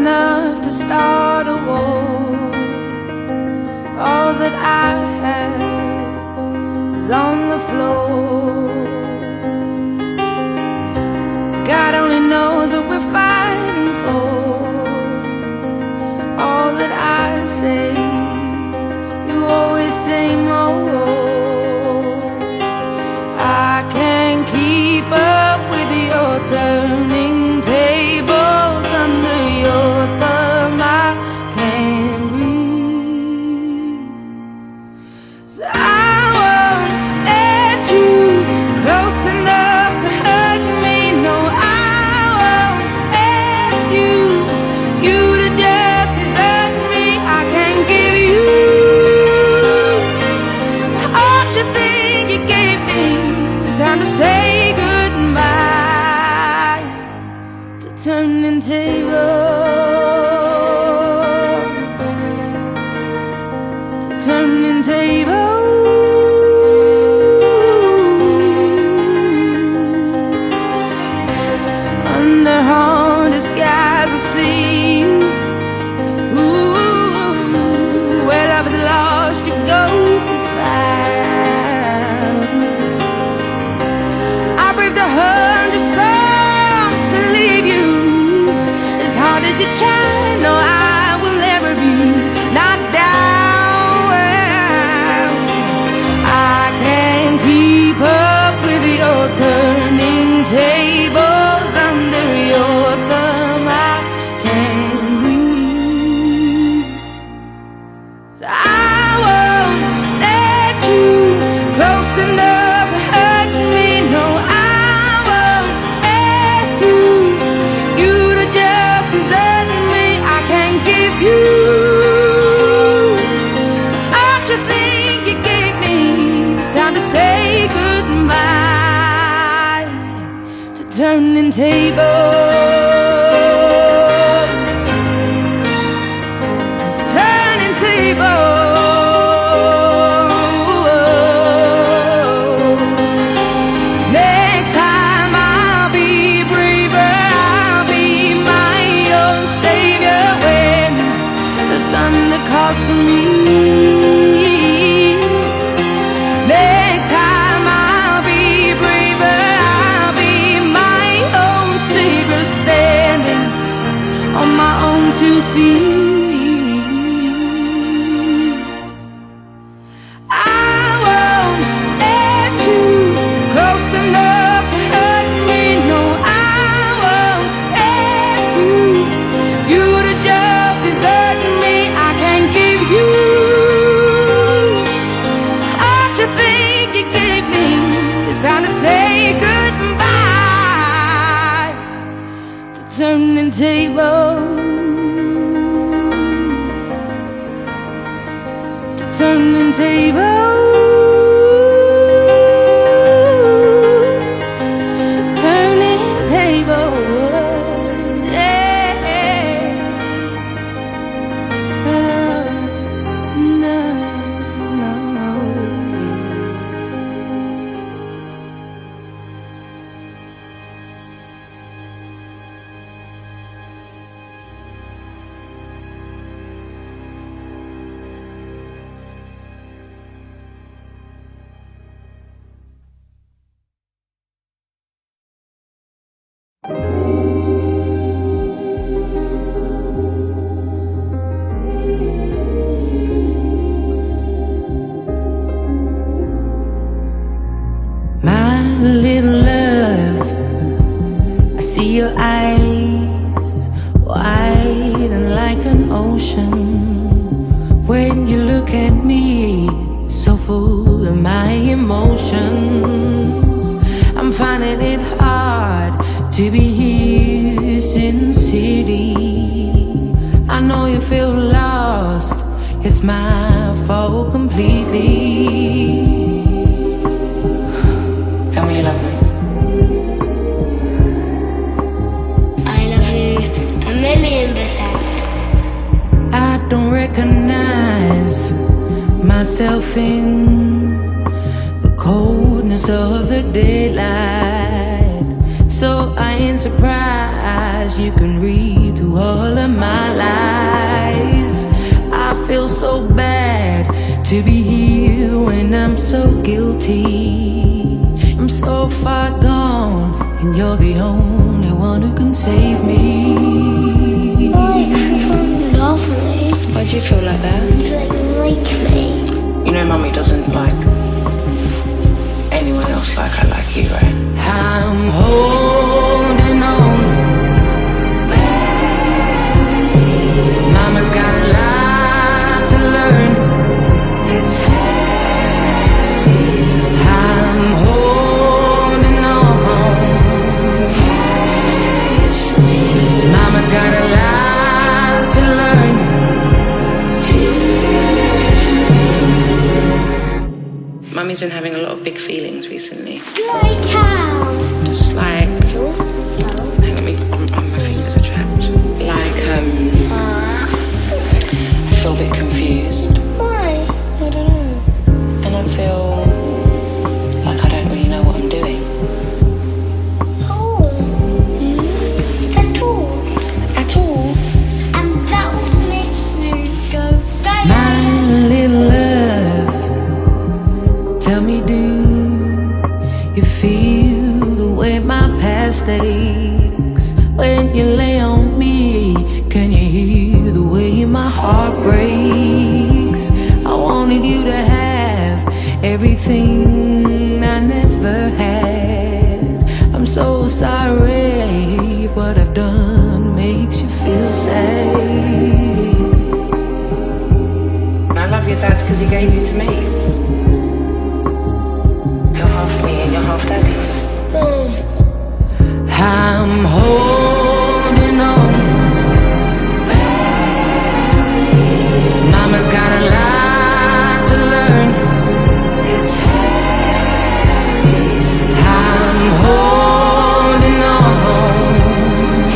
enough to start a war. All that I have is on the floor. God only knows what we're fighting for. All that I say, you always say more. I can't keep up with your turning tables under your thumb. I can't breathe, so I won't let you close enough to hurt me. No, I won't ask you to just desert me. I can't give you all you think you gave me. It's time to say goodbye to turning tables, to turning tables. Under haunted skies I see you. Ooh, where love is lost, your ghost is found. I braved 100 storms to leave you. As hard as you try, no, I will never be knocked down. I can't keep up with your turning tables under your thumb. I can't breathe, so I won't let you close enough to hurt me. No, I won't ask you to just desert me. I can't give you all you think you gave me. It's time to say goodbye to turning tables, turning tables. Next time I'll be braver, I'll be my own savior when the thunder calls for me. Next time I'll be braver, I'll be my own savior, standing on my own 2 feet. I won't let you close enough to hurt me. No, I won't ask you to just desert me. I can't give you all you think you gave me. It's time to say goodbye to turning tables, to turning tables, turning tables, yeah. No, no, no. My little love, I see your eyes widen like an ocean when you look at me, so full of my emotions. I'm finding it hard to be here sincerely. I know you feel lost, it's my fault completely. Tell me you love me. I love you 1,000,000%. I don't recognize myself in the coldness of the daylight. So I ain't surprised you can read through all of my lies. I feel so bad to be here when I'm so guilty. I'm so far gone, and you're the only one who can save me. Lovely. Why do you feel like that? Like me. You know Mummy doesn't like anyone else like I like you, right? I'm holding on. Mama's got a lot to learn. It's heavy. I'm holding on. Catch me. Mama's got a lot to learn. Teach me. Mummy's been having a lot of big feelings recently. Like how? Just like, hang on, my fingers are trapped. Like, I feel a bit confused. Why? I don't know. And I feel like I don't really know what I'm doing. Oh. At all. At all. And that will make me go back. My little love, tell me, do you feel the way my past aches when you lay on me? Can you hear the way my heart breaks? I wanted you to have everything I never had. I'm so sorry if what I've done makes you feel sad. I love your dad because he gave you to me. You're half me and you're half daddy. I'm holding on. Mama's got a lot to learn. It's heavy. I'm holding on.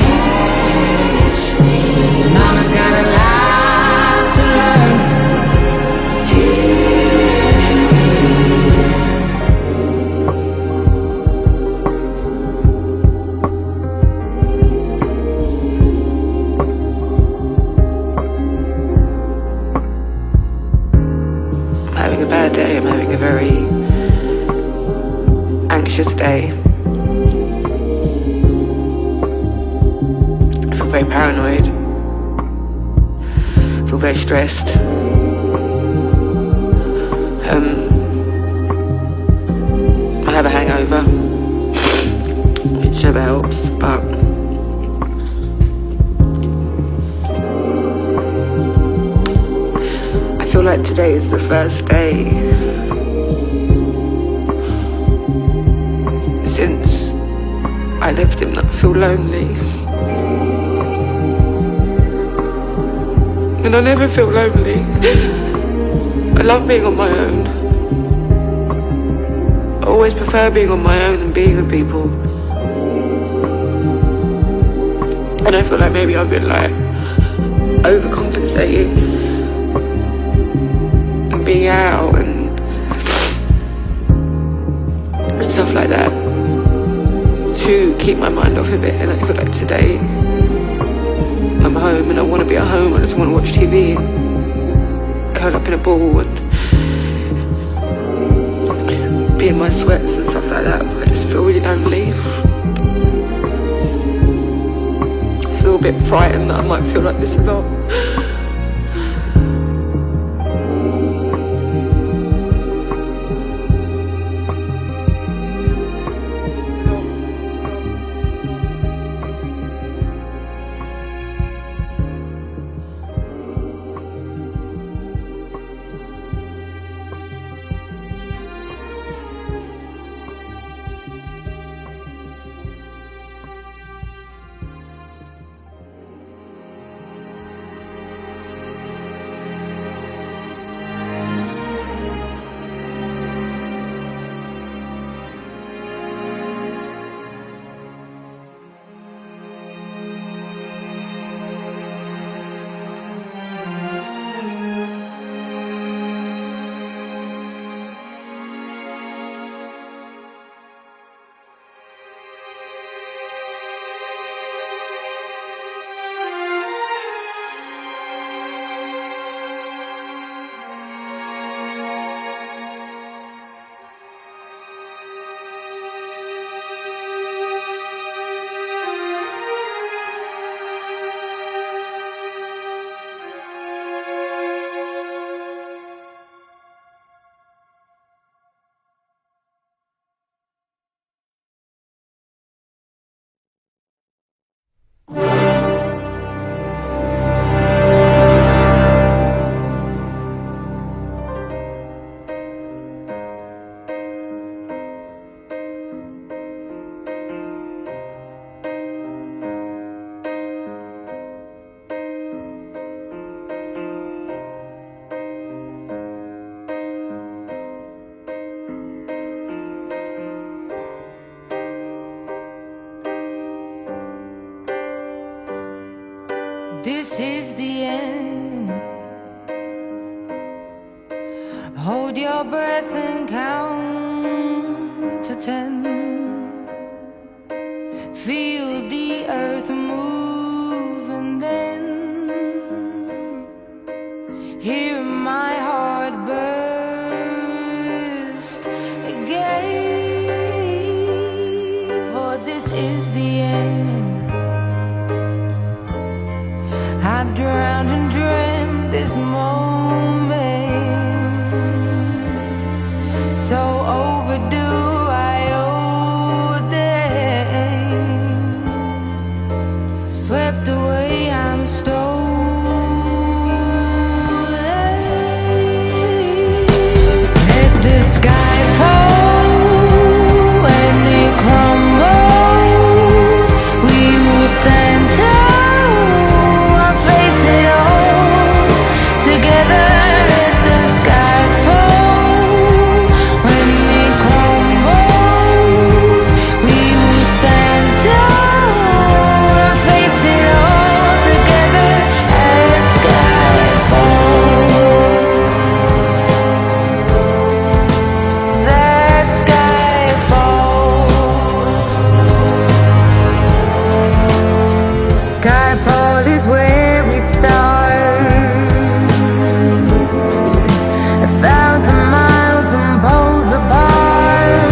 Catch me. Mama's got a lot to learn. Teach me. I'm having a bad day. I'm having a very anxious day. I feel very paranoid. I feel very stressed. I have a hangover, which never helps, but I feel like today is the first day since I left him that I feel lonely. And I never feel lonely. I love being on my own. I always prefer being on my own than being with people. And I feel like maybe I've been like overcompensating and being out and stuff like that to keep my mind off of it. And I feel like today I'm home and I want to be at home. I just want to watch TV and curl up in a ball and be in my sweats and stuff like that. I just feel really lonely. I feel a bit frightened that I might feel like this a lot. end. Hold your breath and count to 10. Feel the earth move and then hear my heart burst again. For this is the end. I've drowned and dreamt this moment, so overdue I owe them. Swept away, I'm stolen. Let the sky fall when it crumbles. We will stand tall, I'll face it all together. Let the sky fall when it crumbles. We will stand tall, I'll face it all together. As sky falls, that sky falls. Skyfall is where we start. 1,000 miles and poles apart,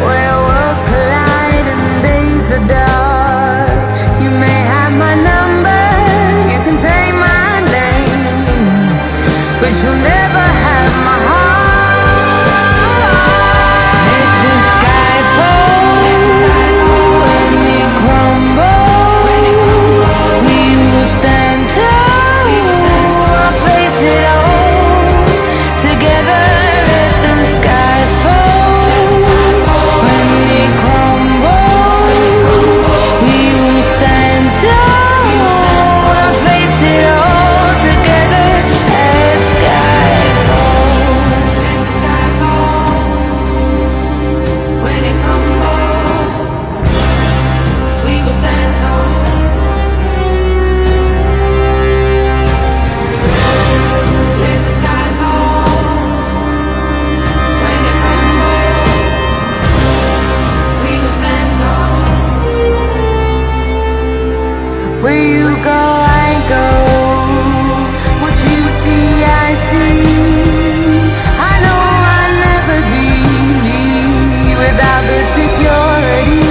where worlds collide and days are dark. You may have my number, you can take my name, but you'll never have my heart. Let the sky fall when it crumbles. We will stand tall, I'll face it all together. Let the sky fall when it crumbles. We will stand tall, I'll face it all together. Let sky fall. When it crumbles, we will stand tall. Let the sky fall. When it crumbles, we will stand tall. Where you go, I go. What you see, I see. I know I'll never be without the security.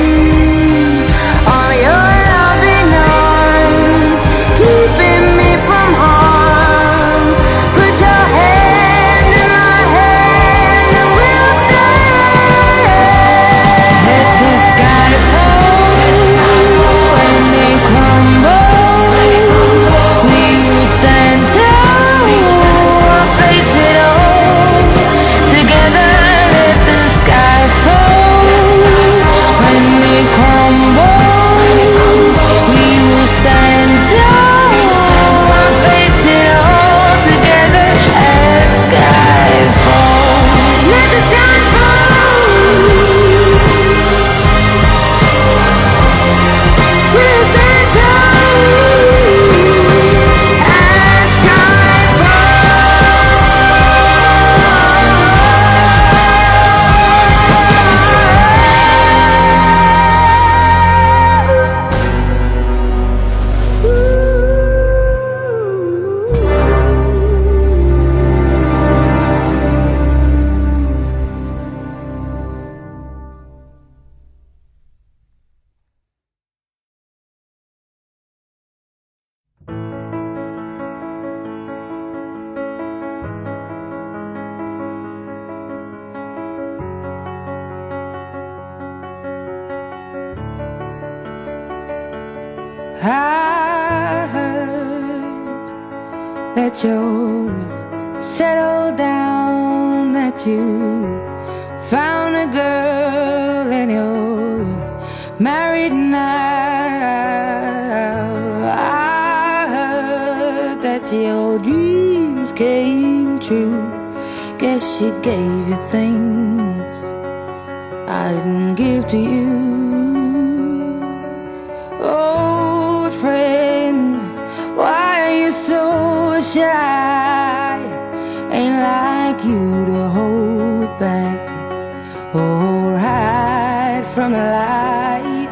All your loving arms keeping me from harm. Put your hand in my hand and we'll stand. Let the sky fall when it crumbles. We will stand tall, I'll face it all together. Let the sky fall when it crumbles. We will stand tall, I'll face it all together. Let sky fall. Let the sky fall. We'll stand tall as sky I heard that you're settled down, that you found a girl and you're married now. I heard that your dreams came true. Guess she gave you things I didn't give to you. Old friends shy. Ain't like you to hold back or hide from the light.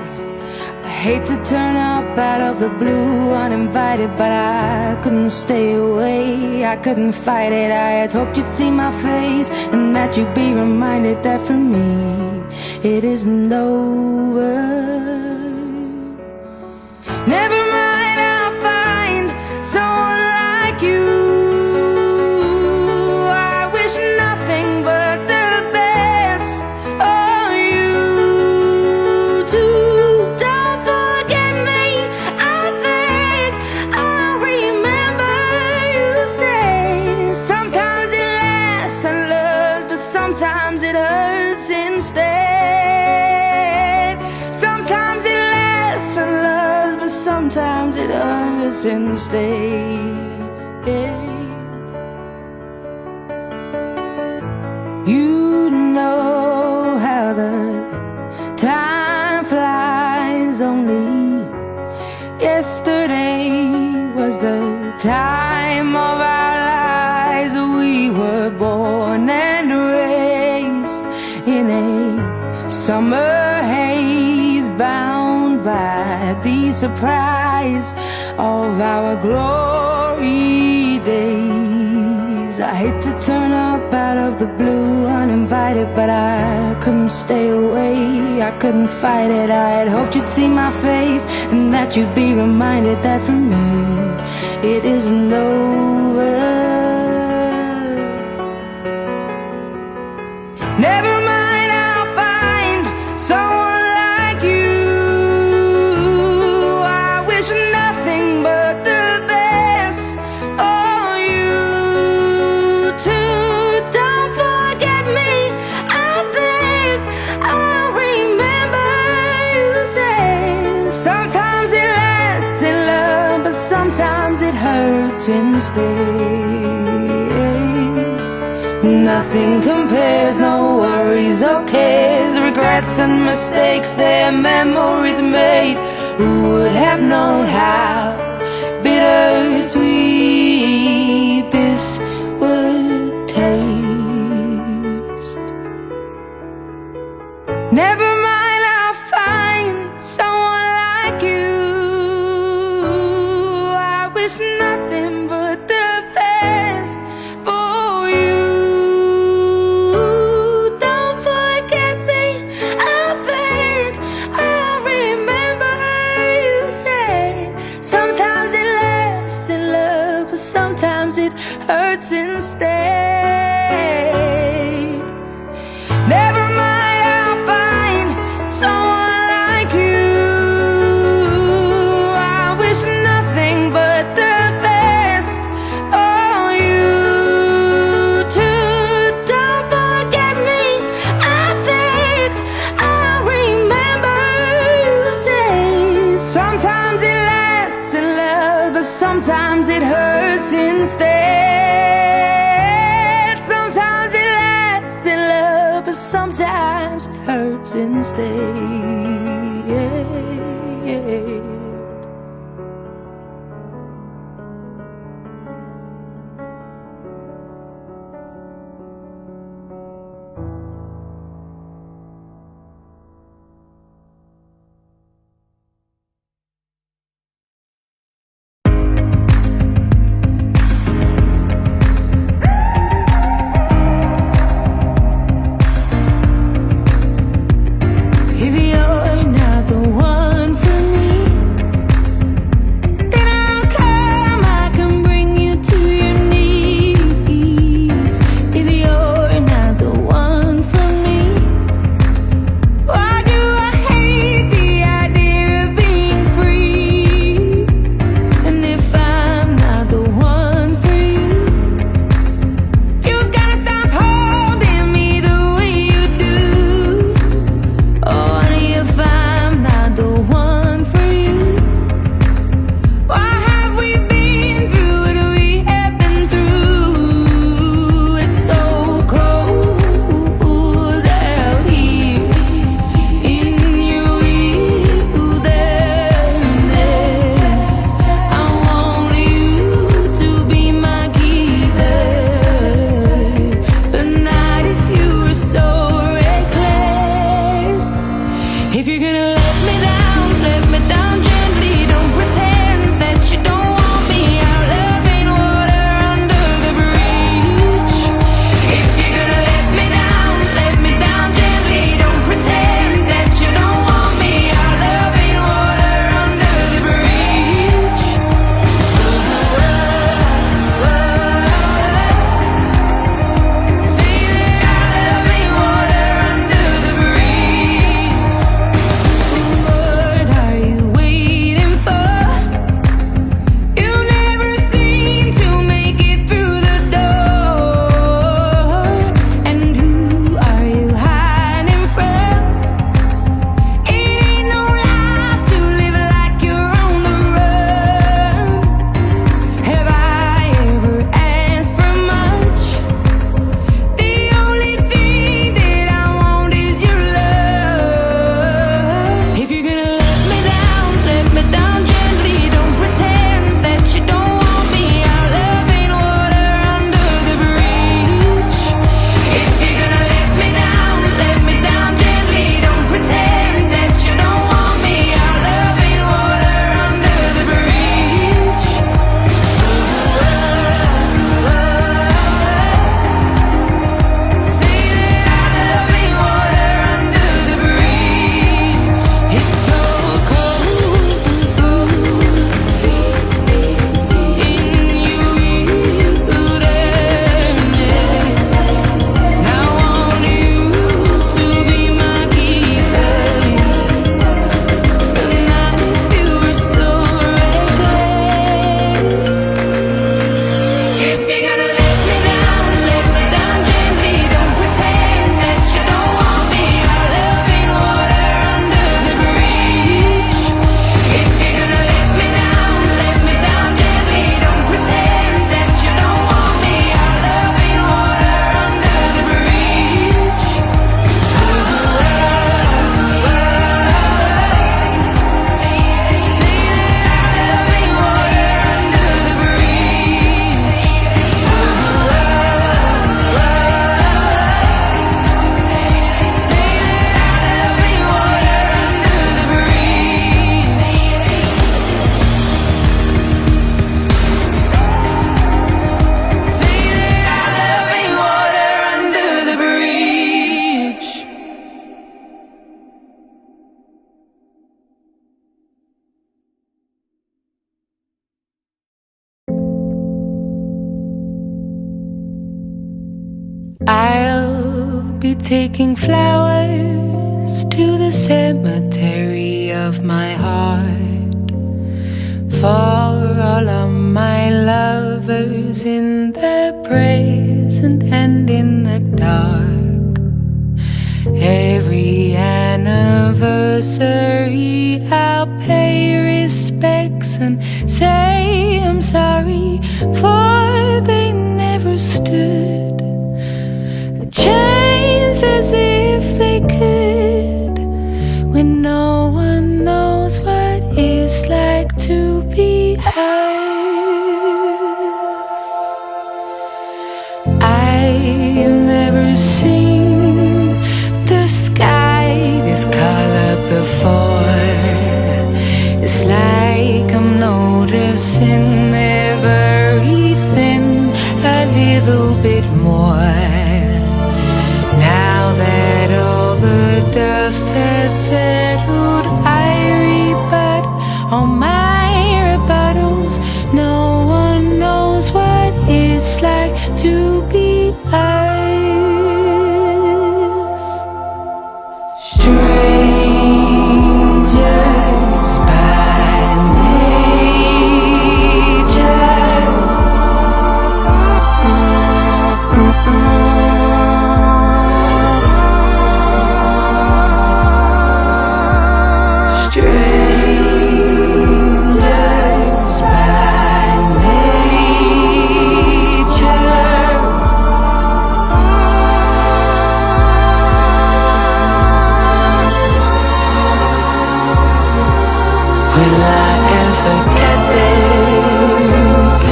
I hate to turn up out of the blue uninvited, but I couldn't stay away, I couldn't fight it. I had hoped you'd see my face and that you'd be reminded that for me it isn't over. Never mind, I'll find someone like you. I wish nothing but the best for you too. Don't forget me, I beg. I remember you say sometimes it lasts and loves, but sometimes it hurts instead. Sometimes it lasts and loves, but sometimes it hurts instead. You know how the time flies. Only yesterday was the time of our lives. We were born and raised in a summer haze, bound by the surprise of our glory days. I hate to turn up out of the blue uninvited, but I couldn't stay away, I couldn't fight it. I had hoped you'd see my face and that you'd be reminded that for me it isn't over. Never mind, I'll find someone like you. I wish nothing but the best for you too. Don't forget me, I beg. I remember you say sometimes it lasts in love, but sometimes it hurts instead. Nothing compares, no worries or cares, regrets and mistakes, their memories made. Who would have known how bittersweet this would taste? Never mind, I'll find someone like you. I wish nothing but the best for you. Don't forget me, I beg. I remember you say sometimes it lasts in love, but sometimes it hurts instead. Never mind, I'll find someone like you. I wish nothing but the best for you too. Don't forget me, I beg. I remember you say sometimes it lasts in love, but sometimes it hurts instead. Sometimes it lasts in love, but sometimes it hurts instead. If you're be taking flowers to the cemetery of my heart, for all of my lovers in the present and in the dark. Every anniversary I'll pay respects and say I'm sorry, for they never stood a chance as if they could, when no one knows what it's like to be us. I've never seen the sky this color before. It's like I'm noticing everything a little bit more. Now that all the dust has settled, I rebut all my rebuttals. No one knows what it's like to be us. Strangers by nature. Strangers by nature. Will I ever get there?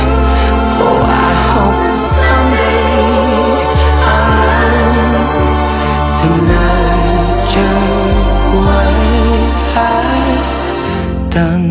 Oh, I hope someday I'll learn to nurture what I've done.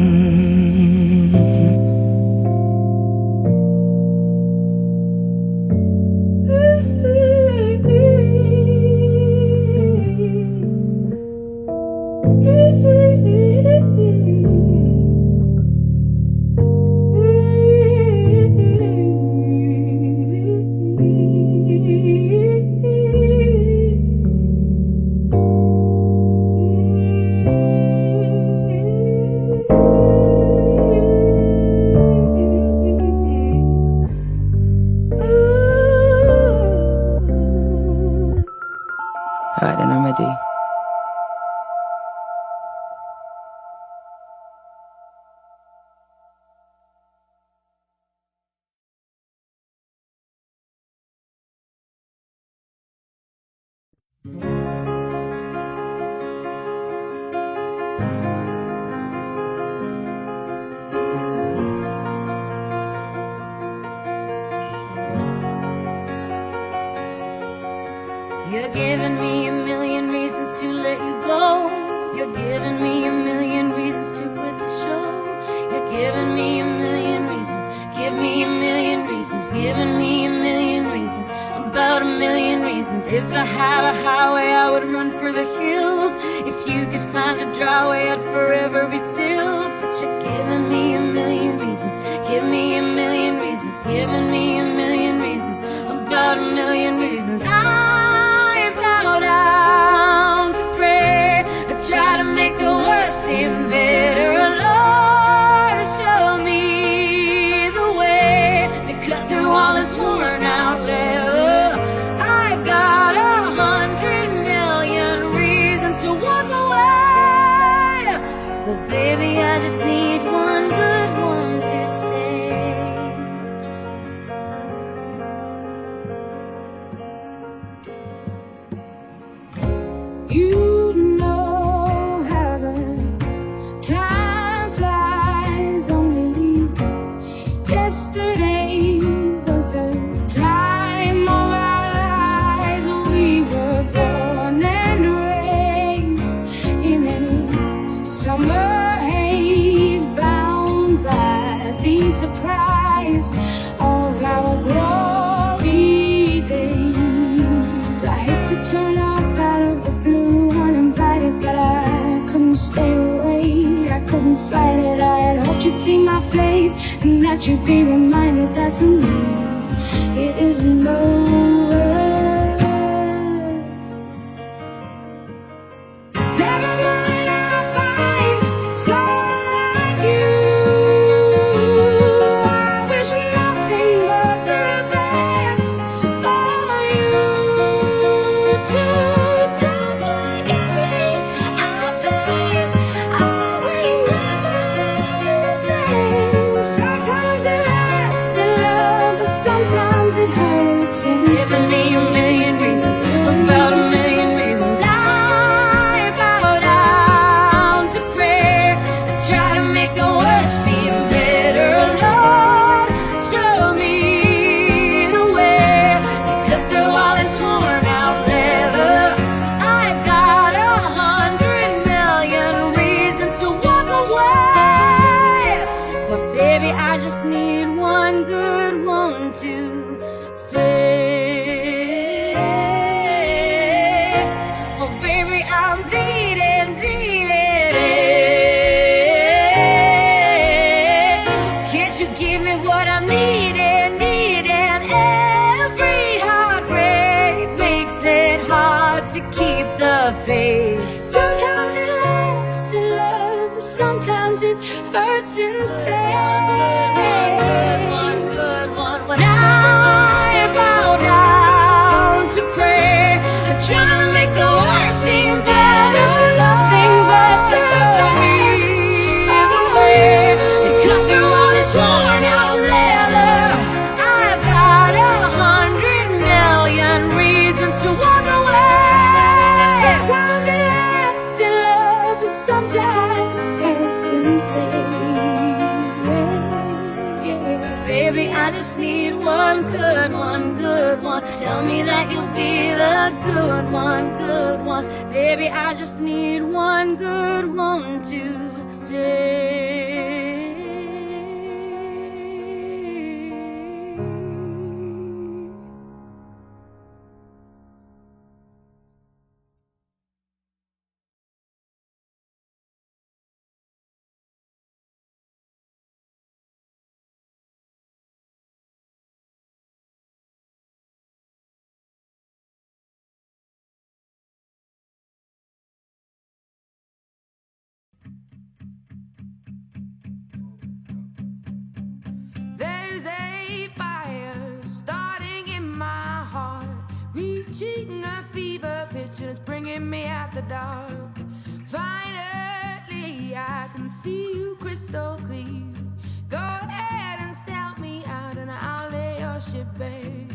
Alright, then I'm ready. You're giving me a million reasons to let you go. You're giving me a million reasons to quit the show. You're giving me a million reasons. Give me a million reasons. Giving me a million reasons. About a million reasons. If I had a highway, I would run for the hills. If you could find a dry way, I'd forever be still. But you're giving me a million reasons. Give me a million reasons. Giving me a million reasons. About a million reasons. I bow down to pray. I try to make the worst seem better. Lord, show me the way to cut through all this worn out leather. I've got 100 million reasons to walk away, but baby, I just need one good one to stay. You know how the time flies. Only yesterday was the time of our lives. We were born and raised in a summer haze, bound by the surprise of our glory days. I hate to turn up out of the blue uninvited, but I couldn't stay away. I couldn't fight it. I had hoped you'd see my face and that you'd be reminded that for me it isn't over. I just need one good one to stay. Oh baby, I'm bleeding, bleeding. Can't you give me what I'm needing, needing? Every heartbreak makes it hard to keep the faith. Sometimes it lasts in love, but sometimes it hurts instead. One good one. When I bow down to pray, I'm trying to make the worst seem better. Nothing but the best. To cut through all this worn out leather, I've got 100 million reasons to walk away. Sometimes it lasts in love, but sometimes hurts instead. Baby, I just need one good one, good one. Tell me that you'll be the good one, good one. Baby, I just need one good one to stay. There's a fire starting in my heart, reaching a fever pitch and it's bringing me out the dark. Finally, I can see you crystal clear. Go ahead and sell me out and I'll lay your ship bare.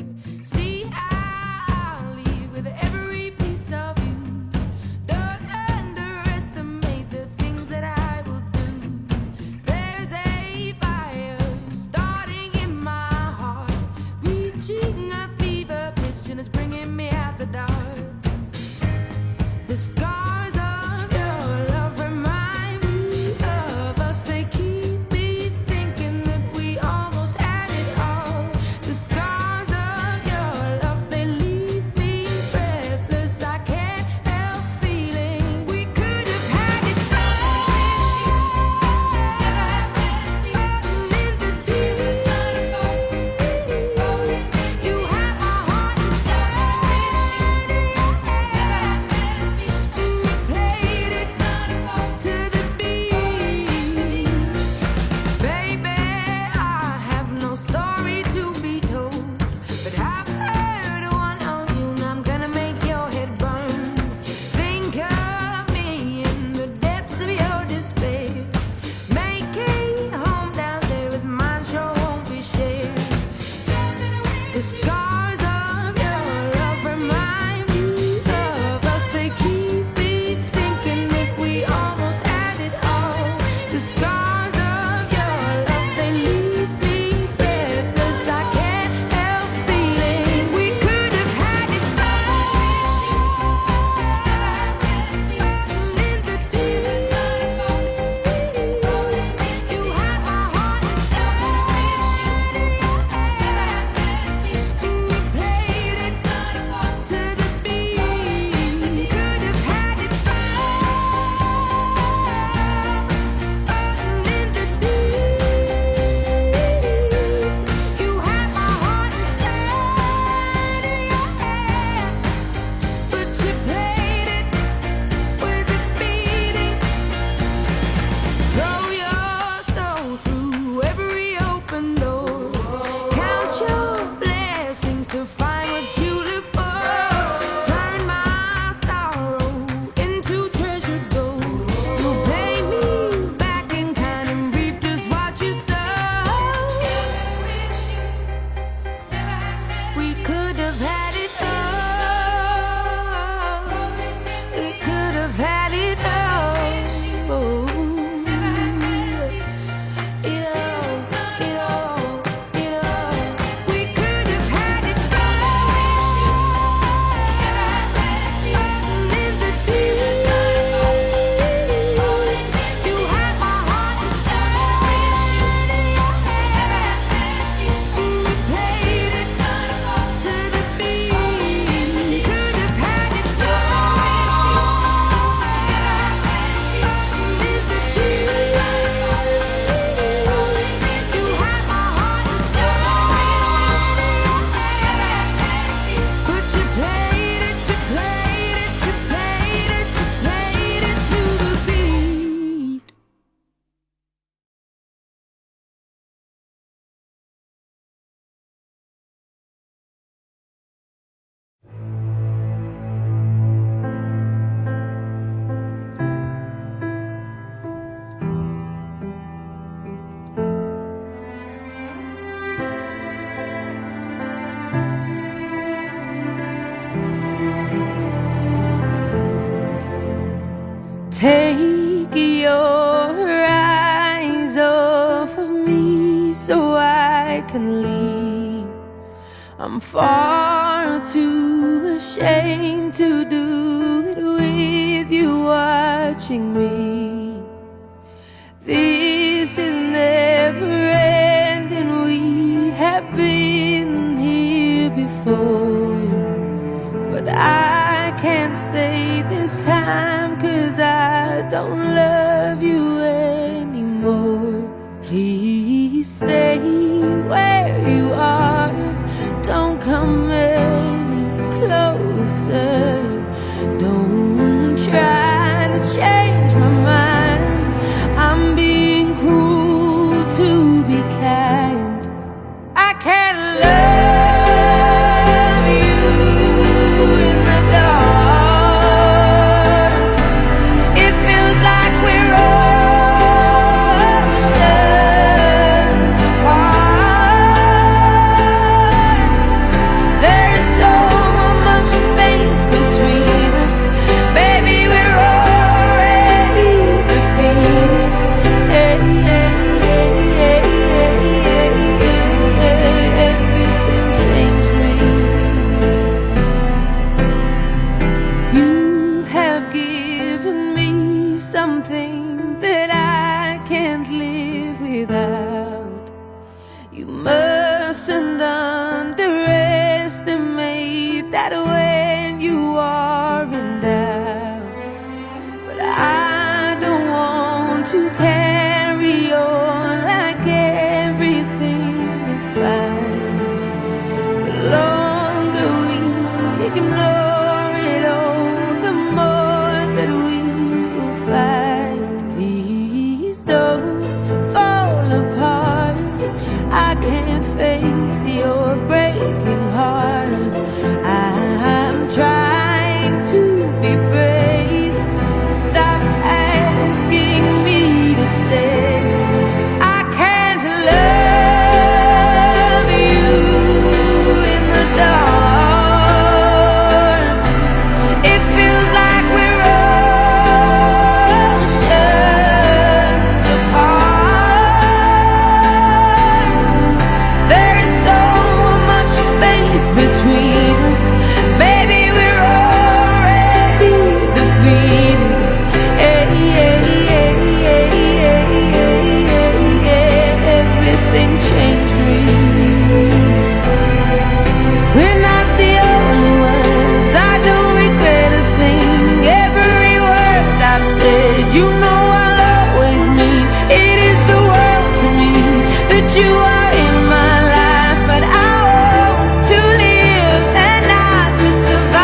See, I'll leave with every piece of you. Don't underestimate the things that I will do. There's a fire starting in my heart, reaching a fever pitch and it's bringing me out the dark. The scars of your love remind me of us. They keep me Take your eyes off of me so I can leave. I'm far too ashamed to do it with you watching me. This is never ending, we have been here before. But I can't stay this time, 'cause I don't love you anymore. Please stay where you are, don't come any closer. Don't try to change my mind, I'm being cruel to be kind. I can't love you in the dark. It feels like we're oceans apart. There's so much space between us, baby, we're already defeated. Everything changed me. You have given me something that I can't live without. You mustn't underestimate that when you are in doubt. But I don't want to carry on like everything is fine. The longer we ignore it all, the more that we will find. Please don't fall apart, I can't face your breaking heart. I'm trying to be brave, stop asking me to stay. I can't love you in the dark. It feels like we're oceans apart. There's so much space between us, baby, we're already defeated. Everything changed me. We're not the only ones, I don't regret a thing. Every word I've said, you know I'll always mean. It is the world to me that you are in my life, but I want to live and not to survive.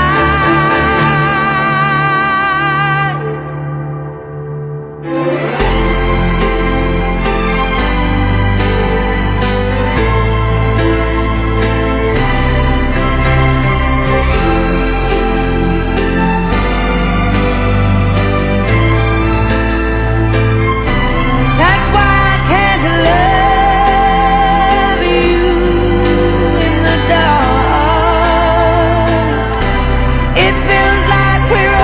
That's why I can't love you in the dark. It feels like we're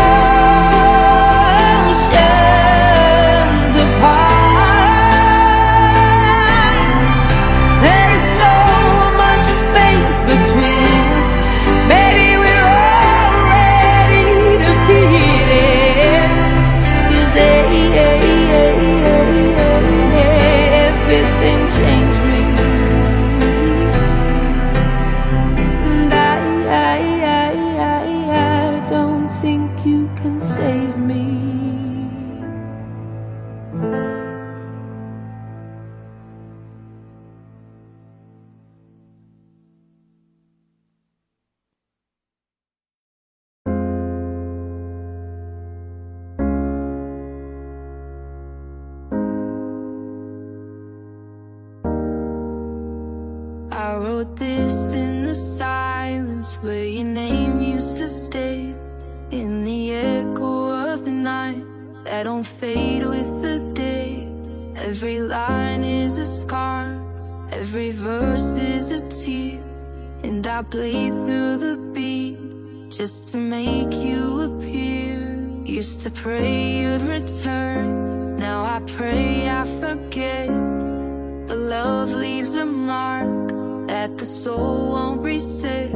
oceans apart. There's so much space between us, baby, we're already defeated. 'Cause everything changed me. And I don't think you can save me. I wrote this in the silence where your name used to stay, in the echo of the night that don't fade with the day. Every line is a scar, every verse is a tear, and I played through the beat just to make you appear. Used to pray you'd return, now I pray I forget. But love leaves a mark that the soul won't reset.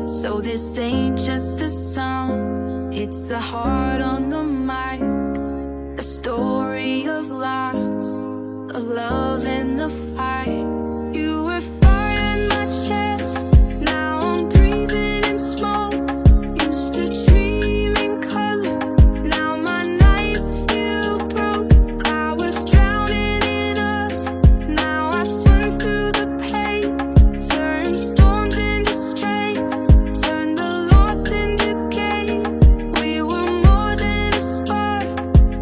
So this ain't just a song, it's a heart on the mic. A story of loss, of love in the fight. You were fire in my chest, now I'm breathing in smoke. Used to dream in color, now my nights feel broke. I was drowning in us, now I swim through the pain. Turn storms into strength, turn the lost into gain. We were more than a spark,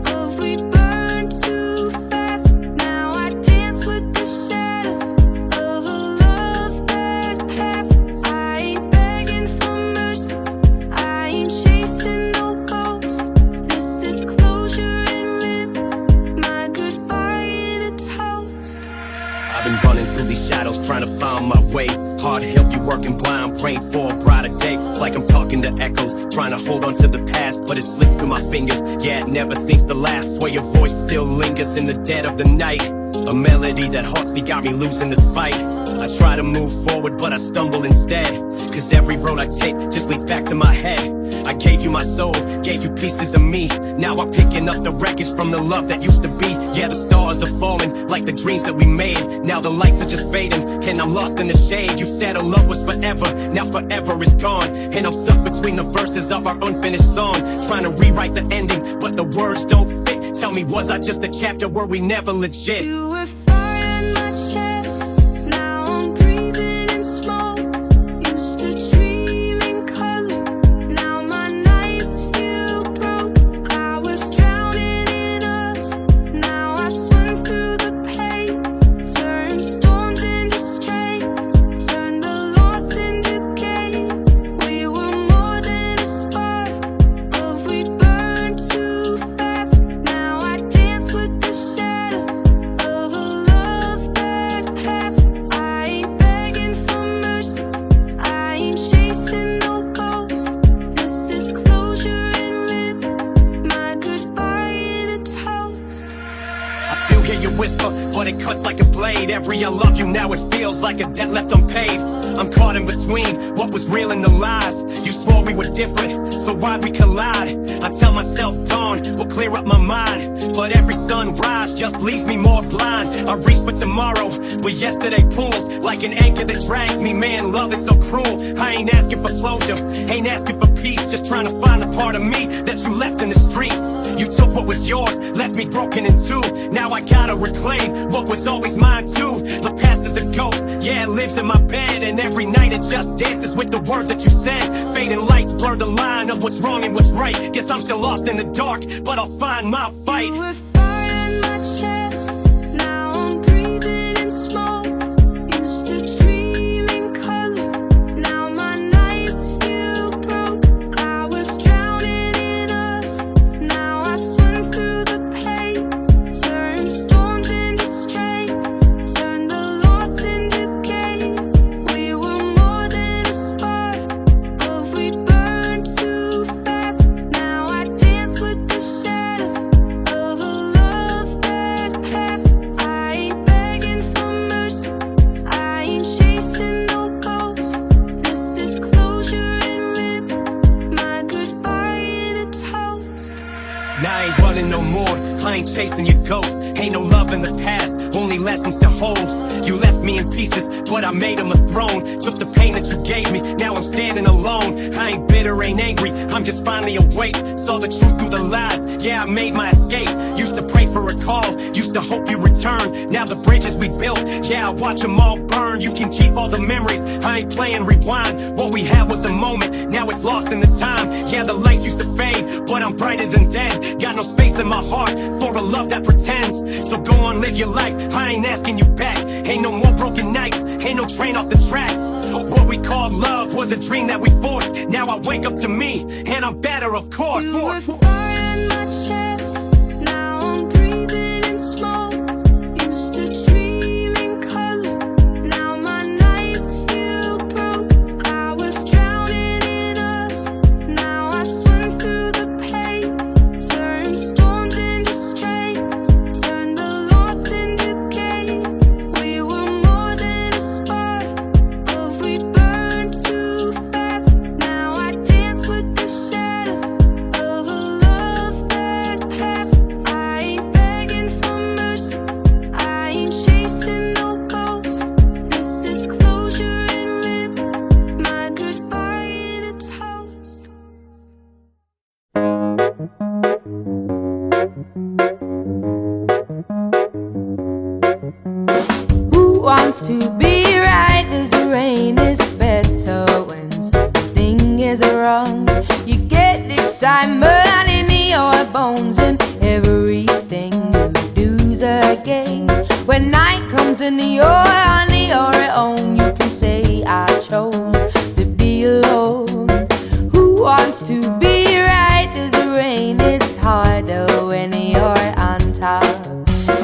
but we burned too fast. Now I dance with the shadow of a love that passed. I ain't begging for mercy, I ain't chasing no ghosts. This is closure and rhythm, my goodbye in a toast. I've been running through these shadows trying to find my way. Hard to help you working blind, praying for a brighter day. It's like I'm talking to echoes, trying to hold on to the past, but it slips through my fingers. Yeah, it never seems to last. Swear your voice still lingers in the dead of the night. A melody that haunts me got me losing this fight. I try to move forward, but I stumble instead. Cause every road I take just leads back to my head. I gave you my soul, gave you pieces of me. Now I'm picking up the wreckage from the love that used to be. Yeah, the stars are falling like the dreams that we made. Now the lights are just fading, and I'm lost in the shade. You said our love was forever, now forever is gone. And I'm stuck between the verses of our unfinished song, trying to rewrite the ending, but the words don't fit. Tell me, was I just a chapter? Were we never legit? You were fire in my chest, now I'm breathing in smoke. Used to dream in color, now my nights feel broke. I was drowning in us, now I swim through the pain. Turn storms into strength, turn the lost into gain. We were more than a spark, but we burned too fast. Now I dance with the shadow of a love that passed. I ain't begging for mercy, I ain't chasing no ghosts. This is closure and rhythm, my goodbye in a toast. I still hear you whisper, but it cuts like a blade. Every I love you now, it feels like a debt left unpaid. I'm caught in between what was real and the lies. You swore we were different, so why'd we collide? I tell myself dawn will clear up my mind, but every sunrise just leaves me more blind. I reach for tomorrow, but yesterday pulls like an anchor that drags me. Man, love is so cruel. I ain't asking for closure, ain't asking for peace, just trying to find a part of me that you left in the streets. You took what was yours, left me broken in two. Now I gotta reclaim what was always mine too. The past is a ghost, yeah, it lives in my bed, and every night it just dances with the words that you said. Fading lights blur the line of what's wrong and what's right. Guess I'm still lost in the dark, but I'll find my fight. You were fire in my chest, now I'm breathing in smoke. Used to dream in color, now my nights feel broke. I was drowning in us, now I swim through the pain. Turn storms into strength, turn the lost into gain. We were more than a spark, but we burned too fast. Now I dance with the shadow of a love that passed. I ain't begging for mercy, I ain't chasing no ghosts. This is closure and rhythm, my goodbye in a toast. Now I ain't running no more, I ain't chasing your ghost. Ain't no love in the past, only lessons to hold. You left me in pieces, but I made them a throne. Took the pain that you gave me, now I'm standing alone. I ain't bitter, ain't angry, I'm just finally awake. Saw the truth through the lies, yeah, I made my escape. Used to pray for a call, used to hope you return. Now the bridges we built, yeah, I watch them all burn. You can keep all the memories, I ain't playing rewind. What we had was a moment, now it's lost in the time. Yeah, the lights used to fade, but I'm brighter than then. Got no space in my heart for a love that pretends. So go on, live your life, I ain't asking you back. Ain't no more broken nights, ain't no train off the tracks. What we called love was a dream that we forced. Now I wake up to me, and I'm better, of course. You were fire in my chest, now I'm breathing in smoke. Used to dream in color, now my nights feel broke. I was drowning in us, now I swim through the pain. bones, and everything you do's a game. When night comes and you're on your own, you can say I chose to be alone. Who wants to be right as the rain? It's harder when you're on top.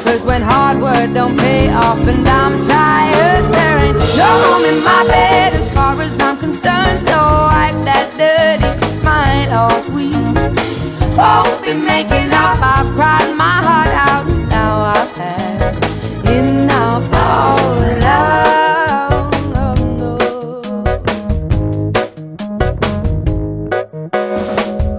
Cause when hard work don't pay off and I'm tired, there ain't no room in my bed as far as I'm concerned. So wipe that dirty smile off. We won't be making up. I've cried my heart out. Now I've had enough of love.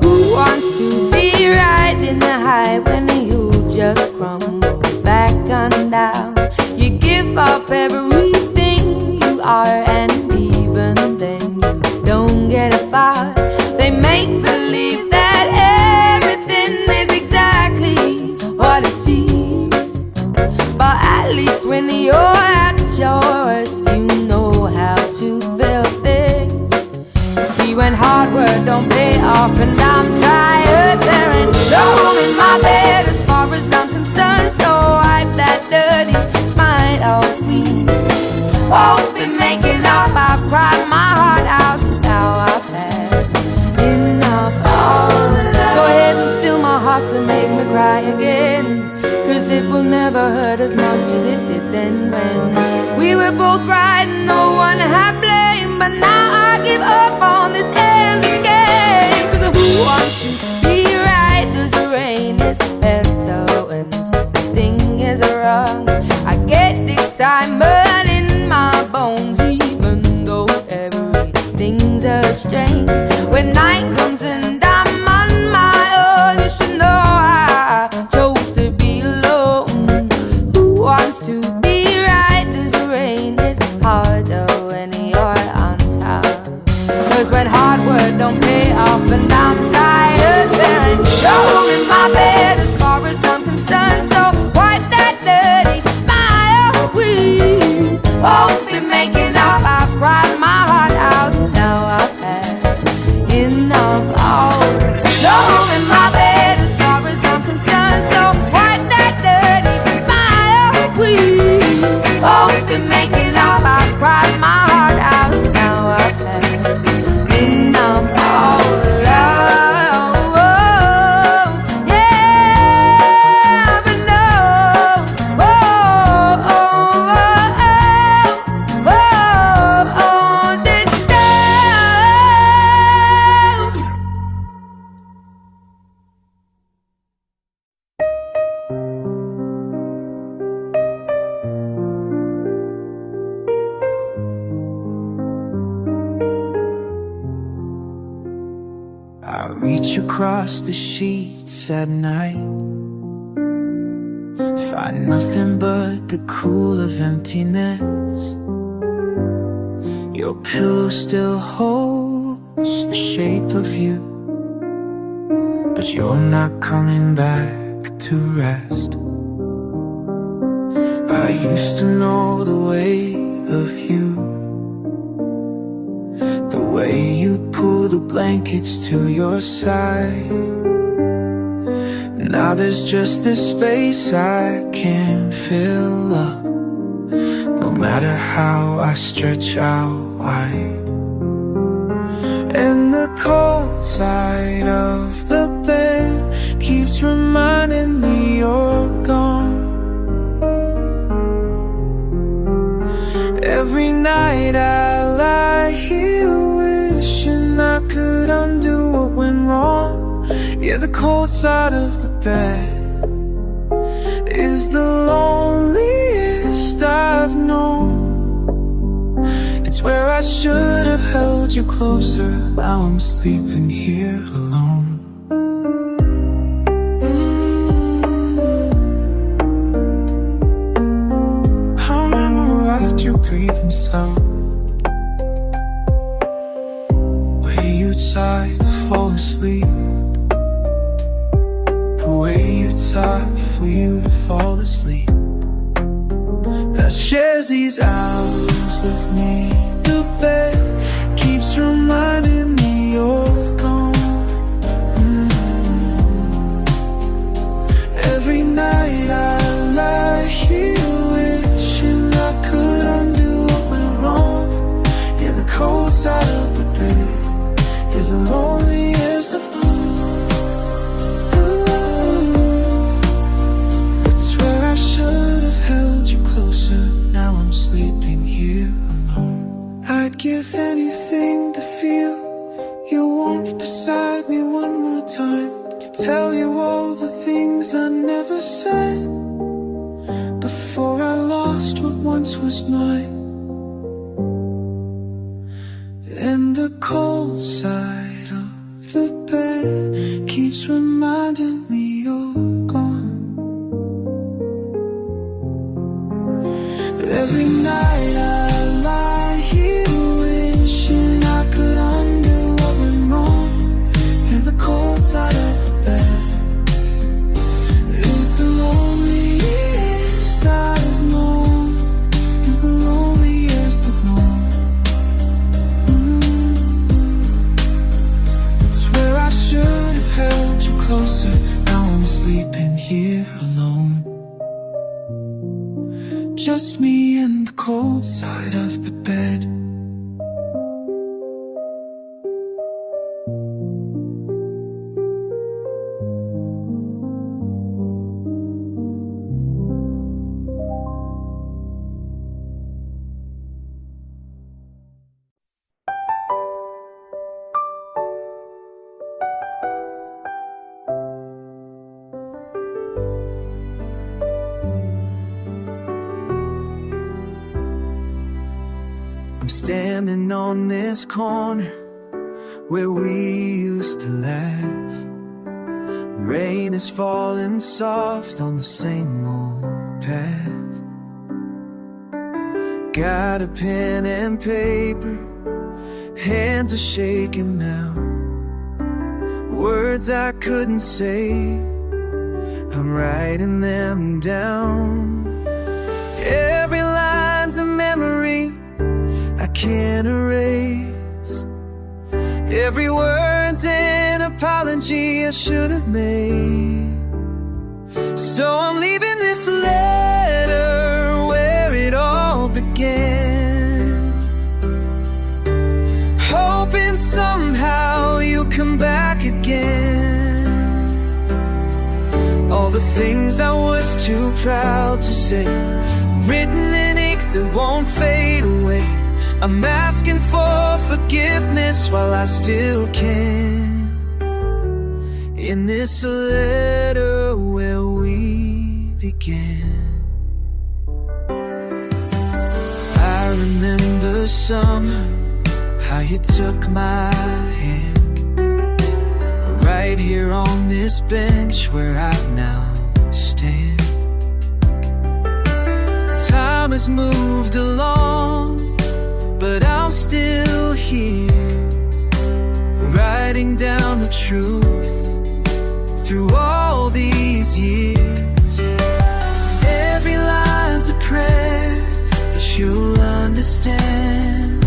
Who wants to be riding the high when you just crumble back on down? You give up everything you are, and even then you don't get far. They make believe that everything is exactly what it seems, but at least when you're at your worst, you know how to feel things. See, when hard work don't pay off and I'm tired, there ain't no room in my bed as far as I'm concerned. So wipe that dirty smile off. We won't be making up. I've cried my heart out. Now I've had enough of love. Go ahead and steal my heart to make me cry again, cause it will never hurt as much as it did then, when we were both right and no one had blame. But now I give up on this endless game. Cause who wants to be right as the rain is better when something is wrong? I get excitement in my bones even though everything's a strain. When night comes and I'm on my own, you should know I chose to be alone. Who wants to be right as the rain? It's harder when you're on top. Cause when hard work don't pay off and I'm tired, there ain't no room in my bed as far as I'm concerned. So wipe that dirty smile. We won't be making up. I've cried my heart out. Now I've had enough. Oh, no room in my bed as far as I'm concerned. So wipe that dirty smile. We won't be making up. I've cried my heart out. Now I've had enough of love. Oh, yeah, but no. Oh, oh, oh, oh, oh, oh, did I reach across the sheets at night, find nothing but the cool of emptiness. Your pillow still holds the shape of you, but you're not coming back to rest. I used to know the way of you, the way you'd pull the blankets to your side. Now there's just this space I can't fill up, no matter how I stretch out wide. And the cold side of the bed keeps reminding me you're gone. Every night I lie here wishing I could undo what went wrong. Yeah, the cold side of the bed is the loneliest I've known. It's where I should have held you closer. Now I'm sleeping here alone. I memorized your breathing sound, way you tried to fall asleep, the way you taught for you to fall asleep. That shares these hours with me. The bed keeps reminding me you're gone. give anything to feel your warmth beside me one more time, to tell you all the things I never said before I lost what once was mine. And the cold side of the bed keeps reminding me you're gone. Every night I lie here wishing I could undo what went wrong. And the cold side of the bed is the loneliest I've known, is the loneliest I've known. Swear I should have held you closer. Now I'm sleeping here alone, just me and the cold side of the bed. I'm standing on this corner where we used to laugh. Rain is falling soft on the same old path. Got a pen and paper, hands are shaking now. Words I couldn't say, I'm writing them down. Every line's a memory I can't erase. Every word's an apology I should have made. So I'm leaving this letter where it all began, hoping somehow you'll come back again. All the things I was too proud to say, written in ink that won't fade away. I'm asking for forgiveness while I still can. In this letter where we began, I remember summer, how you took my hand, right here on this bench where I now stand. Time has moved along, but I'm still here, writing down the truth through all these years. Every line's a prayer that you'll understand.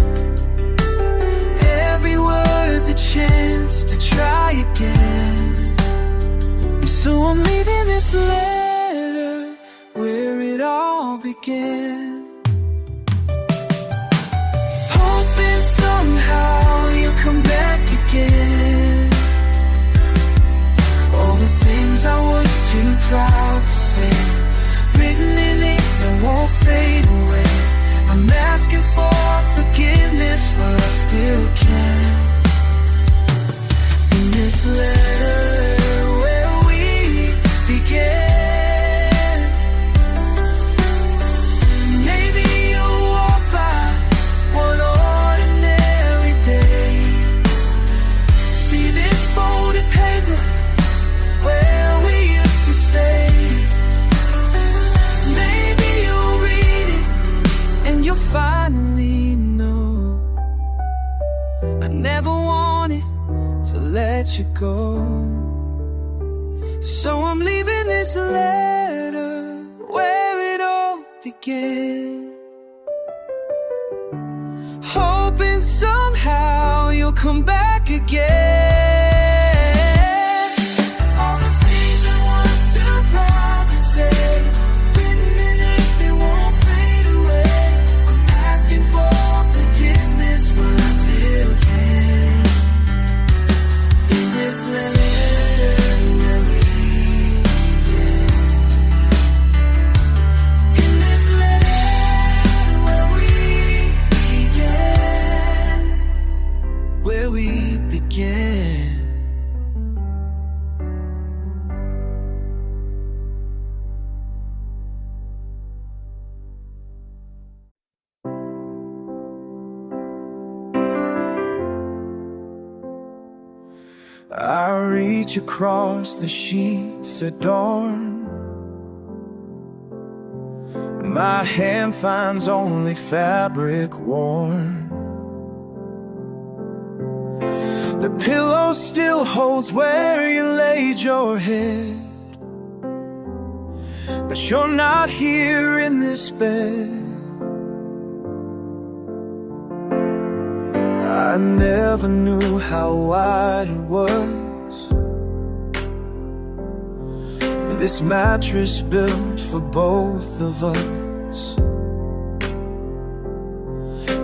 Every word's a chance to try again. And so I'm leaving this letter where it all began, somehow you'll come back again. All the things I was too proud to say, written in ink that won't fade away. I'm asking for forgiveness while I still can. In this letter where we began, finally know I never wanted to let you go. So I'm leaving this letter where it all began, hoping somehow you'll come back again. All the things I was too proud to say, written in ink they won't fade away. I'm asking for forgiveness when I still can. In this letter where we began, in this letter where we began. I reach across the sheets at dawn. My hand finds only fabric worn. The pillow still holds where you laid your head, but you're not here in this bed. I never knew how wide it was, this mattress built for both of us.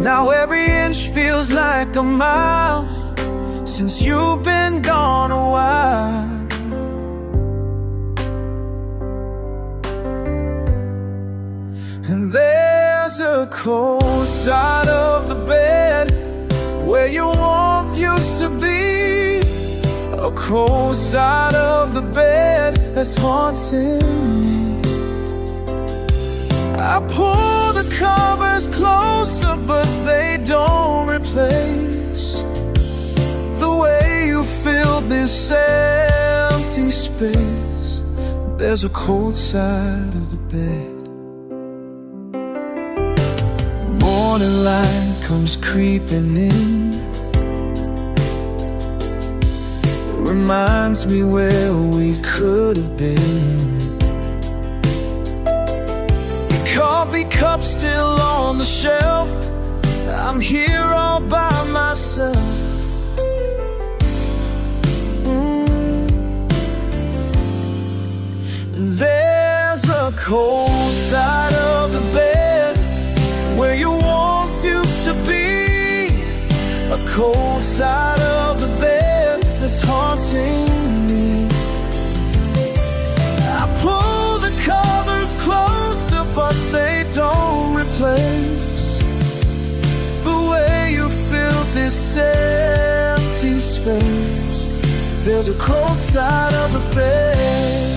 Now every inch feels like a mile since you've been gone a while. And there's a cold side of the bed where your warmth used to be, a cold side of the bed that's haunting me. I pull the covers closer, but they don't replace the way you fill this empty space. There's a cold side of the bed. Morning light comes creeping in, reminds me where we could have been. Your coffee cup still on the shelf, I'm here all by myself. There's a cold side of the bed where your warmth used to be, a cold side of the bed that's haunting me. I pull the covers closer, but they don't replace the way you fill this empty space. There's a cold side of the bed.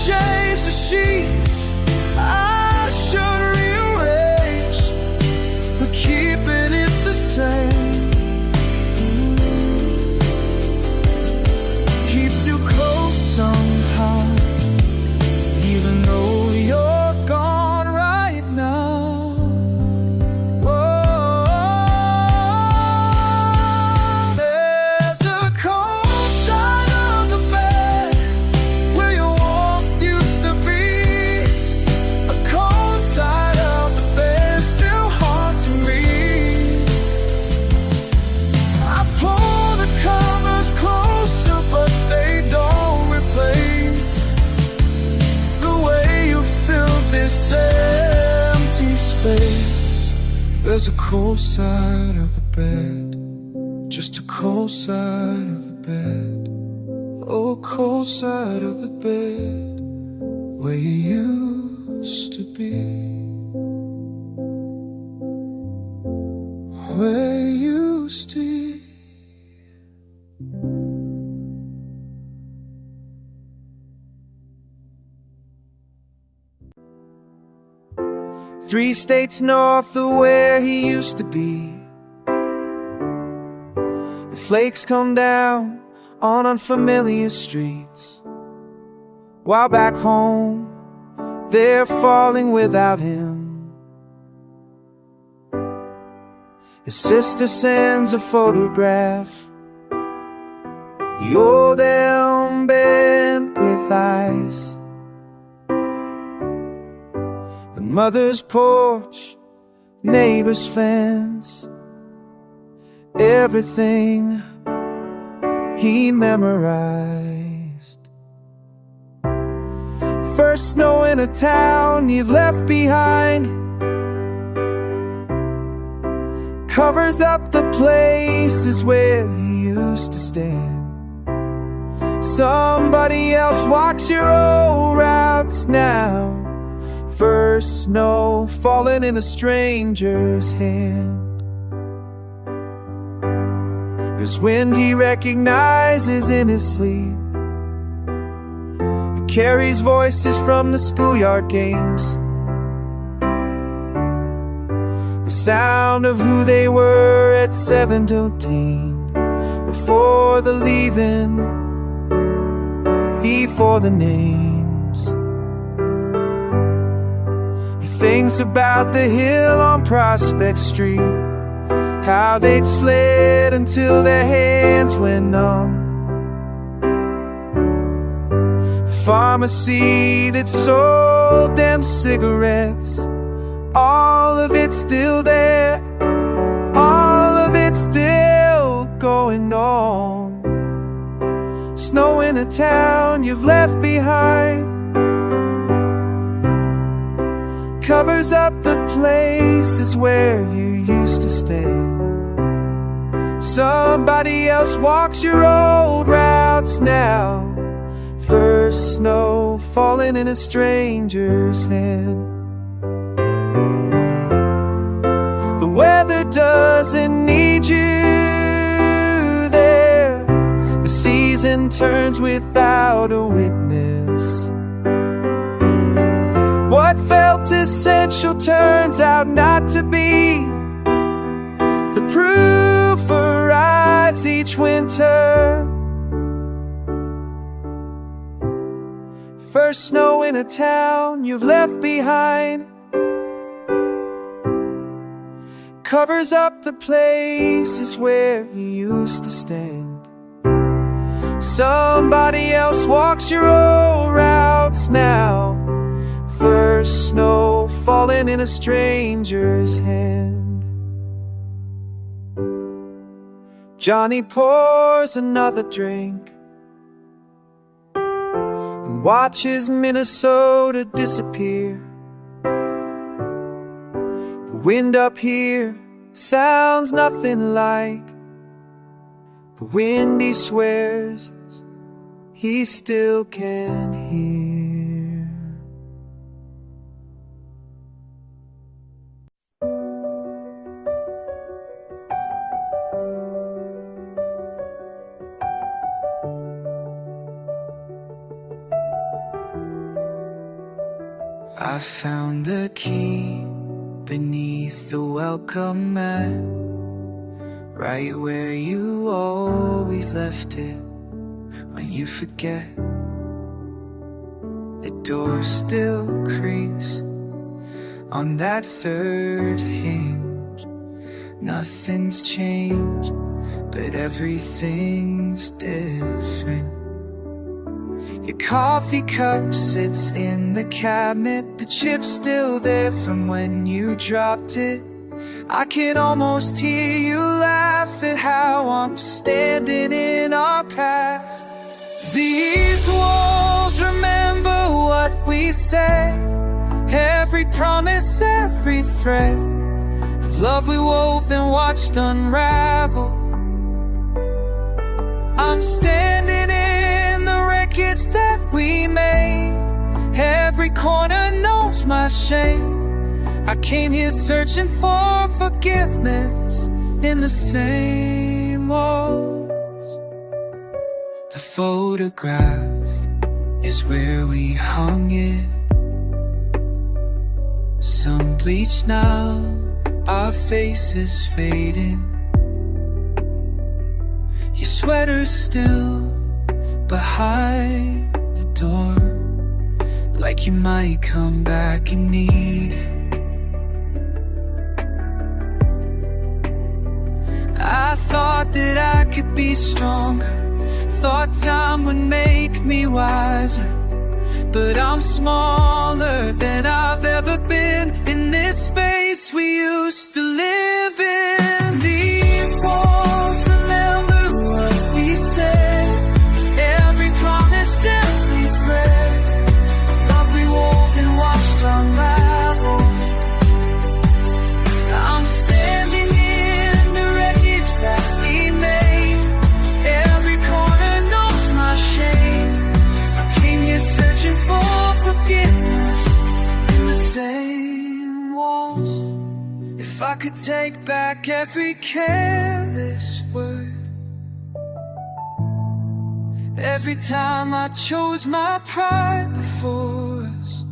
Change the sheets, I should rearrange, but keeping it the same keeps you close somehow, even though you're gone right now. Whoa, there's a cold side of the bed where you used to be, a cold side of the bed still haunting me. I pull the covers closer, but they don't replace the way you fill this empty space. There's a cold side of the bed, just a cold side of the bed. Oh, cold side of the bed where you used to be, where you used to be. Three states north of where he used to be, the flakes come down on unfamiliar streets, while back home they're falling without him. His sister sends a photograph, the old elm bent with ice, the mother's porch, neighbor's fence, everything he memorized. First snow in a town you've left behind covers up the places where he used to stand. Somebody else walks your old routes now. First snow falling in a stranger's hand. There's wind he recognizes in his sleep. It carries voices from the schoolyard games. the sound of who they were at 17. Before the leaving, before the names. He thinks about the hill on Prospect Street, how they'd sled until their hands went numb. The pharmacy that sold them cigarettes, all of it's still there, all of it's still going on. Snow in a town you've left behind covers up the places where you used to stay. Somebody else walks your old routes now. First snow falling in a stranger's hand. The weather doesn't need you there. The season turns without a witness. What felt essential turns out not to be. The proof arrives each winter. First snow in a town you've left behind covers up the places where you used to stand. Somebody else walks your old routes now. First snow falling in a stranger's hand. Johnny pours another drink and watches Minnesota disappear. The wind up here sounds nothing like the wind he swears he still can hear. I found the key beneath the welcome mat, right where you always left it. When you forget, the door still creaks on that third hinge. Nothing's changed, but everything's different. Your coffee cup sits in the cabinet, the chip's still there from when you dropped it. I can almost hear you laugh at how I'm standing in our past. These walls remember what we said, every promise, every thread of love we wove and watched unravel. I'm standing in the wreckage that we made, every corner knows my shame. I came here searching for forgiveness in the same walls. The photograph is where we hung it. Sun bleached now, our faces fading. Your sweater's still behind the door, like you might come back and need it. I thought that I could be stronger, thought time would make me wiser, but I'm smaller than I've ever been in this space we used to live in. These walls remember what we said, every promise, every thread of love we wove and watched unravel. I'm standing in the wreckage that we made, every corner knows my shame. I came here searching for forgiveness in the same walls. If I could take back every careless word, every time I chose my pride before us,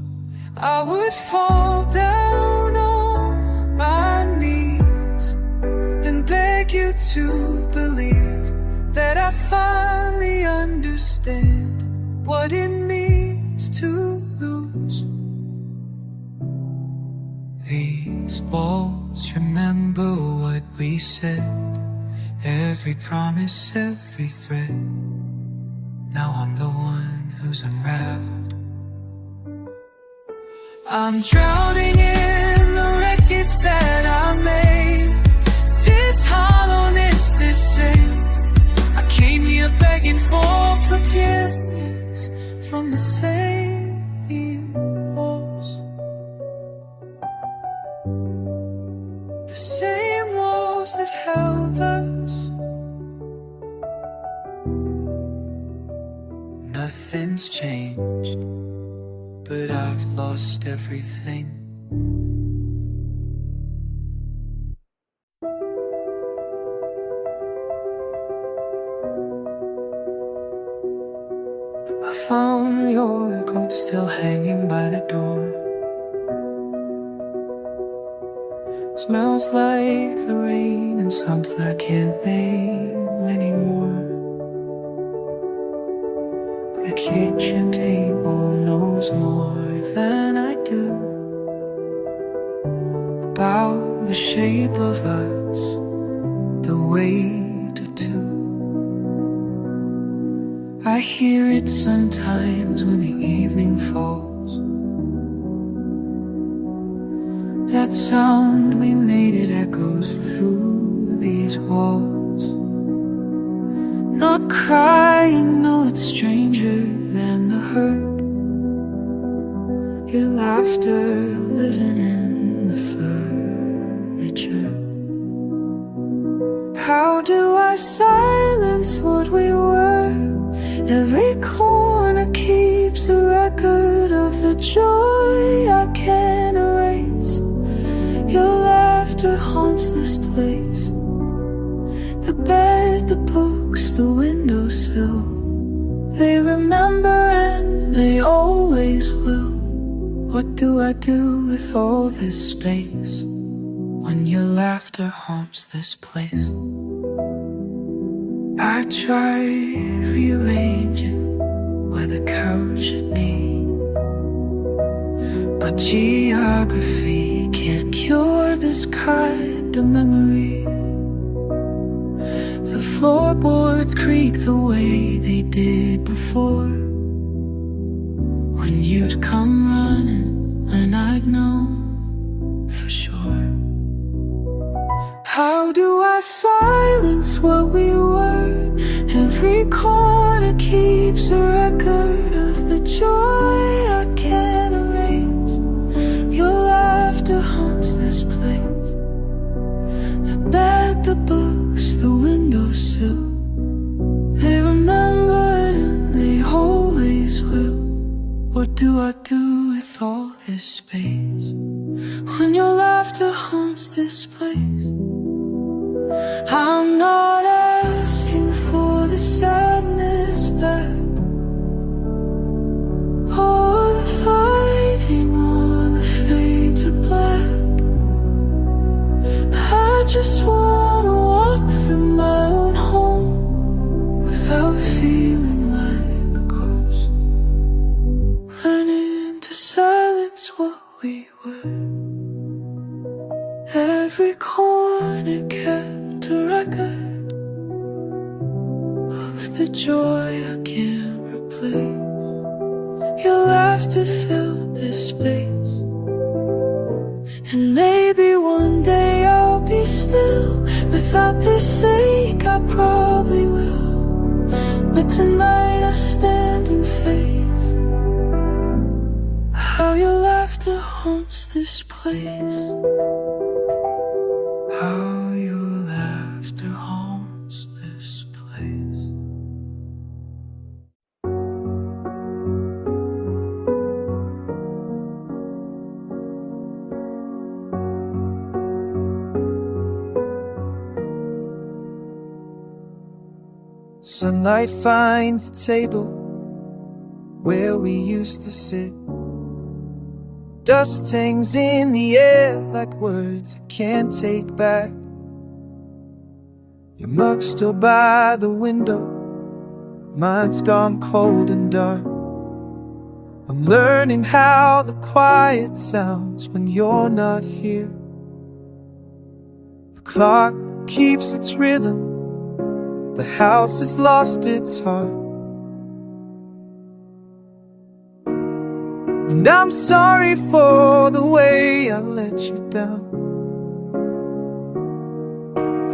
I would fall down on my knees. to believe that I finally understand what it means to lose. These walls remember what we said, every promise, every thread. Now I'm the one who's unraveled. I'm drowning in the wreckage that I made. This hollowness, this ache. I came here begging for forgiveness from the same walls. The same walls that held us. Nothing's changed, but I've lost everything. I found your coat still hanging by the door. Smells like the rain and something I can't name anymore. The kitchen table knows more than I do about the shape of us, the weight of two. I hear it sometimes when the evening falls. That sound we made, it echoes through these walls. Not crying, no, it's stranger than the hurt. Your laughter living in the furniture. How do I silence what we were? Every corner keeps a record of the joy I can't erase. Your laughter haunts this place. The bed, the books, the windowsill. They remember and they always will. What do I do with all this space when your laughter haunts this place? I tried rearranging where the couch should be, but geography can't cure this kind of memory. The floorboards creak the way they did before, when you'd come running and I'd know for sure. How do I silence what we were? Every corner keeps a record of the joy I can't erase. Your laughter haunts this place. The bed, the books, the windowsill. They remember and they always will. What do I do with all this space when your laughter haunts this place? I'm not asking for the sadness back, or the fighting, or the fade to black. I just wanna walk through my own home without feeling like a ghost, learning to silence what we were. Every corner kept a record of the joy I can't replace. Your laughter filled this space, and maybe one day I'll be still. Without this ache I probably will, but tonight I stand and face how your laughter haunts this place. How your laughter haunts this place. Sunlight finds a table where we used to sit. Dust hangs in the air like words I can't take back. Your mug's still by the window, mine's gone cold and dark. I'm learning how the quiet sounds when you're not here. The clock keeps its rhythm, the house has lost its heart. And I'm sorry for the way I let you down,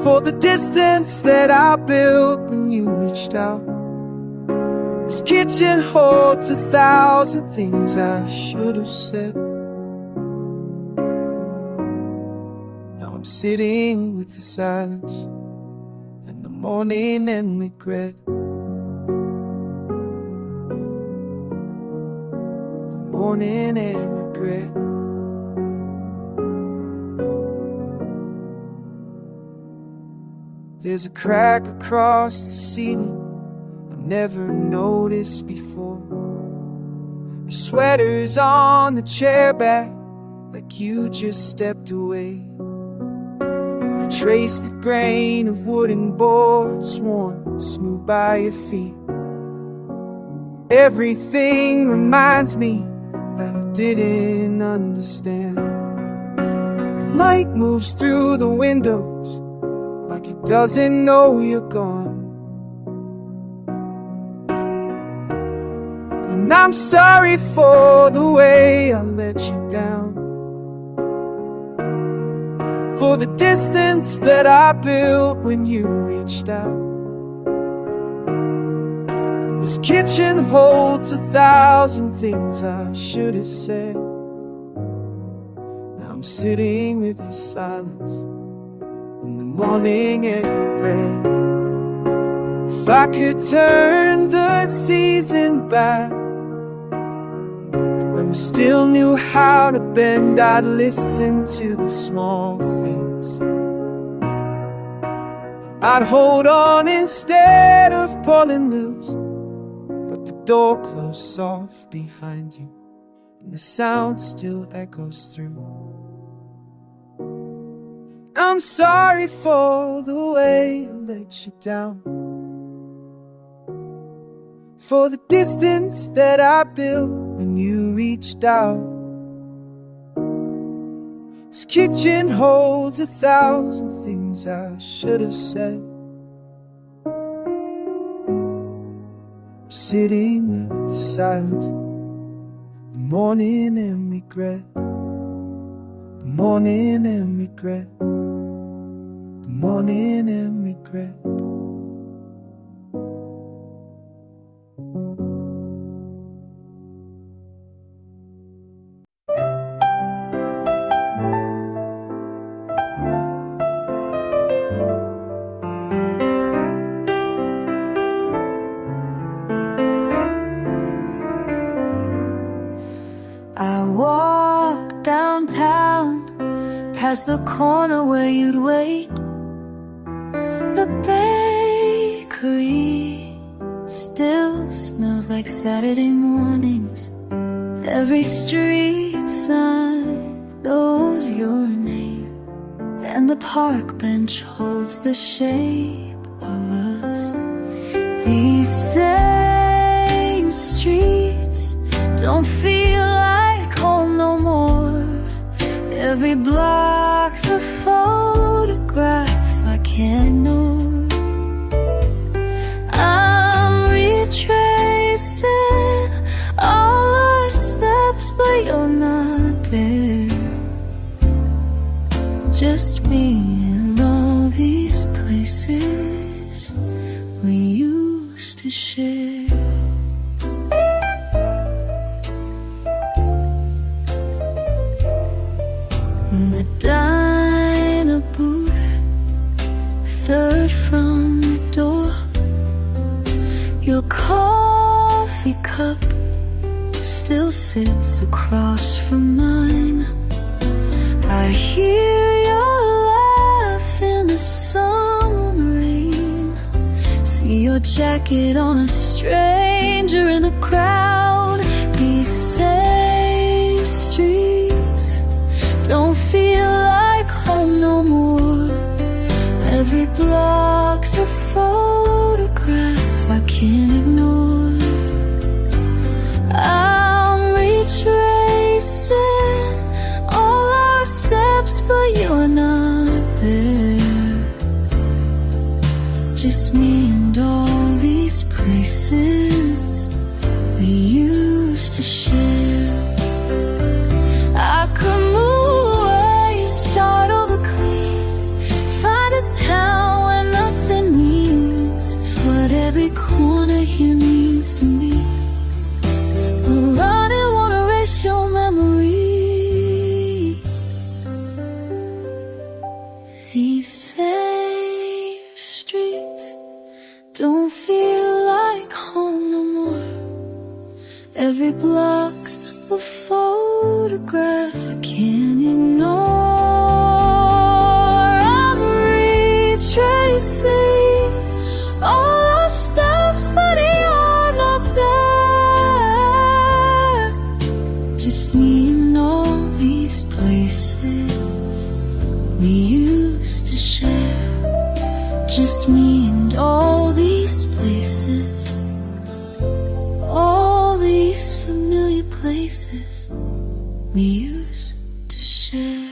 for the distance that I built when you reached out. This kitchen holds 1,000 things I should have said. Now I'm sitting with the silence and the morning and regret. The morning and regret. There's a crack across the ceiling I've never noticed before. Your sweater's on the chair back, like you just stepped away. I traced the grain of wooden boards worn smooth by your feet. Everything reminds me that I didn't understand. Light moves through the windows like it doesn't know you're gone. And I'm sorry for the way I let you down, for the distance that I built when you reached out. This kitchen holds 1,000 things I should have said. Now I'm sitting with your silence in the morning and regret. If I could turn the season back, when we still knew how to bend, I'd listen to the small things. I'd hold on instead of pulling loose, but the door closed soft behind you, and the sound still echoes through. I'm sorry for the way I let you down, for the distance that I built when you reached out. This kitchen holds 1,000 things I should have said. I'm sitting with the silence, the morning and regret. The morning and regret. The morning and regret. I walked downtown, past the corner where you'd wait. The bakery still smells like Saturday mornings. Every street sign knows your name, and the park bench holds the shape of us. These same streets don't feel like home no more. Every block's a photograph I can't ignore. I'm retracing all our steps, but you're not there. Just me and all these places we used to share. In the diner booth, third from the door, your coffee cup still sits across from mine. I hear your laugh in the summer rain, see your jacket on a stranger in the crowd. These same streets don't feel like home no more. Every block photograph I can't ignore. I'm retracing all our steps, but you're not there. Just me and all these places we used to share. I could move away, start over clean, find a town where nothing means what every corner here means to me. But running won't erase your memory. These same streets don't feel like home no more. Every block's a photograph I can't ignore. I'm retracing all our steps, but you're not there. Just me and all these places we used to share. Just me and all these places, all these familiar places we used to share.